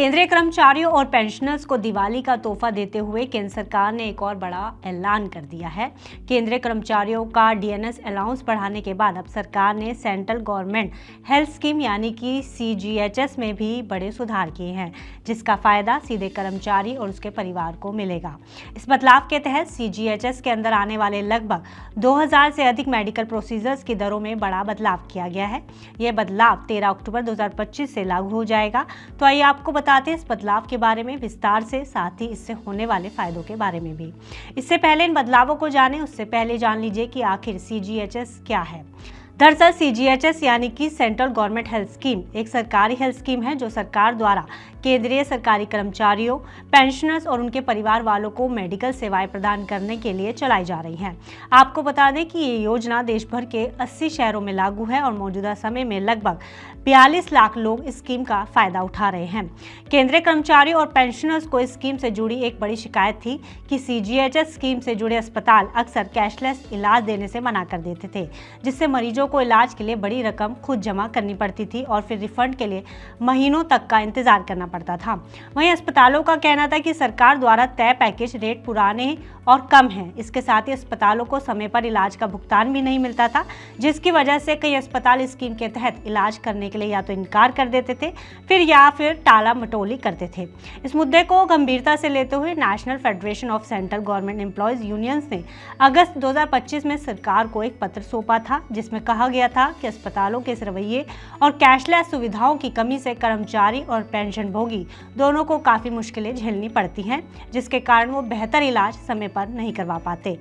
केंद्रीय कर्मचारियों और पेंशनर्स को दिवाली का तोहफा देते हुए केंद्र सरकार ने एक और बड़ा ऐलान कर दिया है। केंद्रीय कर्मचारियों का डीएनएस अलाउंस बढ़ाने के बाद अब सरकार ने सेंट्रल गवर्नमेंट हेल्थ स्कीम यानी कि सीजीएचएस में भी बड़े सुधार किए हैं, जिसका फायदा सीधे कर्मचारी और उसके परिवार को मिलेगा। इस बदलाव के तहत सीजीएचएस के अंदर आने वाले लगभग 2000 से अधिक मेडिकल प्रोसीजर्स की दरों में बड़ा बदलाव किया गया है। यह बदलाव 13 अक्टूबर 2025 से लागू हो जाएगा। तो आइए आपको बताते हैं इस बदलाव के बारे में विस्तार से, साथ ही इससे होने वाले फायदों के बारे में भी। इससे पहले इन बदलावों को जानें, उससे पहले जान लीजिए कि आखिर सीजीएचएस क्या है। दरअसल सीजीएचएस यानी कि सेंट्रल गवर्नमेंट हेल्थ स्कीम एक सरकारी हेल्थ स्कीम है जो सरकार द्वारा केंद्रीय सरकारी कर्मचारियों, पेंशनर्स और उनके परिवार वालों को मेडिकल सेवाएं प्रदान करने के लिए चलाई जा रही हैं। आपको बता दें कि ये योजना देश भर के 80 शहरों में लागू है और मौजूदा समय में लगभग 42 लाख लोग इस स्कीम का फायदा उठा रहे हैं। केंद्रीय कर्मचारियों और पेंशनर्स को इस स्कीम से जुड़ी एक बड़ी शिकायत थी कि सीजीएचएस स्कीम से जुड़े अस्पताल अक्सर कैशलेस इलाज देने से मना कर देते थे, जिससे मरीजों को इलाज के लिए बड़ी रकम खुद जमा करनी पड़ती थी और फिर रिफंड के लिए महीनों तक का इंतजार करना पड़ता था। वहीं अस्पतालों का कहना था कि सरकार द्वारा तय पैकेज रेट पुराने और कम हैं। इसके साथ ही अस्पतालों को समय पर इलाज का भुगतान भी नहीं मिलता था, जिसकी वजह से कई अस्पताल इस स्कीम के तहत इलाज करने के लिए या तो इनकार कर देते थे या फिर टाला मटोली करते थे। इस मुद्दे को गंभीरता से लेते हुए national federation of central government employees unions ने अगस्त 2025 में सरकार को एक पत्र सौंपा था, जिसमें कहा गया था कि अस्पतालों के इस रवैये और कैशलेस सुविधाओं की कमी से कर्मचारी और पेंशनभोगी दोनों को काफी मुश्किलें झेलनी पड़ती हैं, जिसके कारण वो बेहतर इलाज समय पर नहीं करवा पाते।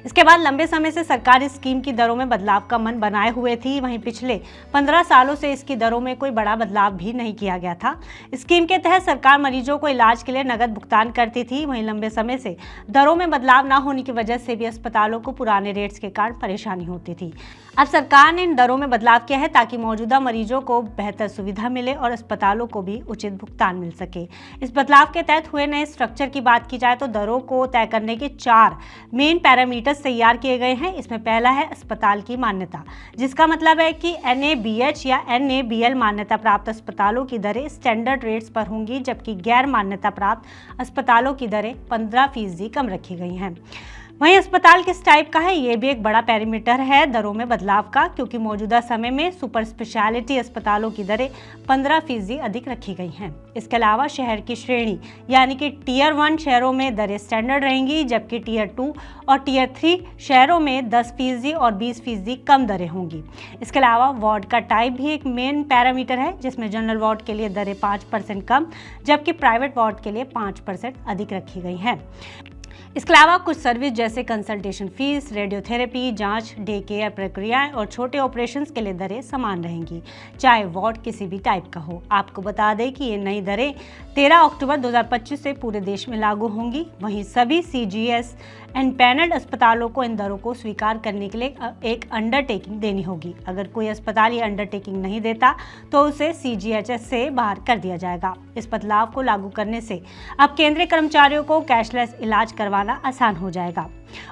इसके बाद लंबे समय से सरकार इस स्कीम की दरों में बदलाव का मन बनाए हुए थी। वहीं पिछले 15 सालों से इसकी दरों में कोई बड़ा बदलाव भी नहीं किया गया था। स्कीम के तहत सरकार मरीजों को इलाज के लिए नकद भुगतान करती थी। वहीं लंबे समय से दरों में बदलाव न होने की वजह से भी अस्पतालों को पुराने रेट्स के कारण परेशानी होती थी। अब सरकार ने इन दरों में बदलाव किया है ताकि मौजूदा मरीजों को बेहतर सुविधा मिले और अस्पतालों को भी उचित भुगतान मिल सके। इस बदलाव के तहत हुए नए स्ट्रक्चर की बात की जाए तो दरों को तय करने के 4 मेन पैरामीटर्स तैयार किए गए हैं। इसमें पहला है अस्पताल की मान्यता, जिसका मतलब है कि NABH या NABL मान्यता प्राप्त अस्पतालों की दरें स्टैंडर्ड रेट्स पर होंगी, जबकि गैर मान्यता प्राप्त अस्पतालों की दरें 15% कम रखी गई हैं। वहीं अस्पताल किस टाइप का है, ये भी एक बड़ा पैरामीटर है दरों में बदलाव का, क्योंकि मौजूदा समय में सुपर स्पेशलिटी अस्पतालों की दरें 15% अधिक रखी गई हैं। इसके अलावा शहर की श्रेणी यानी कि टियर 1 शहरों में दरें स्टैंडर्ड रहेंगी, जबकि टियर 2 और टियर 3 शहरों में 10% और 20% कम दरें होंगी। इसके अलावा वार्ड का टाइप भी एक मेन पैरामीटर है, जिसमें जनरल वार्ड के लिए दरें 5% कम, जबकि प्राइवेट वार्ड के लिए 5% अधिक रखी गई हैं। इसके अलावा कुछ सर्विस जैसे कंसल्टेशन फीस, रेडियोथेरेपी, जांच, डे केयर प्रक्रियाएं और छोटे ऑपरेशंस के लिए दरें समान रहेंगी, चाहे वार्ड किसी भी टाइप का हो। आपको बता दें कि ये नई दरें 13 अक्टूबर 2025 से पूरे देश में लागू होंगी। वहीं सभी सीजीएस एम्पैनल्ड अस्पतालों को इन दरों को स्वीकार करने के लिए एक अंडरटेकिंग देनी होगी। अगर कोई अस्पताल ये अंडरटेकिंग नहीं देता तो उसे सीजीएचएस से बाहर कर दिया जाएगा। इस बदलाव को लागू करने से अब केंद्रीय कर्मचारियों को कैशलेस इलाज करवाना आसान हो जाएगा।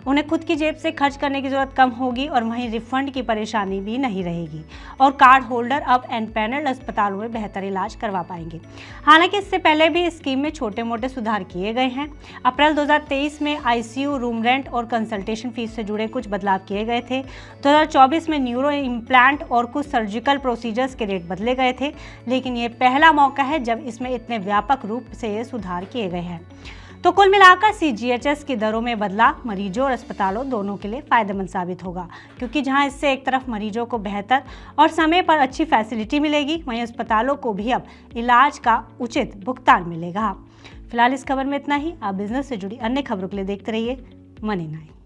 उन्हें खुद की जेब से खर्च करने की जरूरत कम होगी और वहीं रिफंड की परेशानी भी नहीं रहेगी और कार्ड होल्डर अब एम्पैनल्ड अस्पतालों में बेहतर इलाज करवा पाएंगे। हालांकि इससे पहले भी इस स्कीम में छोटे मोटे सुधार किए गए हैं। अप्रैल 2023 में आईसीयू रूम रेंट और कंसल्टेशन फीस से जुड़े कुछ बदलाव किए गए थे। 2024 में न्यूरो इम्प्लांट और कुछ सर्जिकल प्रोसीजर्स के रेट बदले गए थे, लेकिन ये पहला मौका है जब इसमें इतने व्यापक रूप से ये सुधार किए गए हैं। तो कुल मिलाकर सीजीएचएस की दरों में बदलाव मरीजों और अस्पतालों दोनों के लिए फायदेमंद साबित होगा, क्योंकि जहां इससे एक तरफ मरीजों को बेहतर और समय पर अच्छी फैसिलिटी मिलेगी, वहीं अस्पतालों को भी अब इलाज का उचित भुगतान मिलेगा। फिलहाल इस खबर में इतना ही। आप बिजनेस से जुड़ी अन्य खबरों के लिए देखते रहिए मनी 9।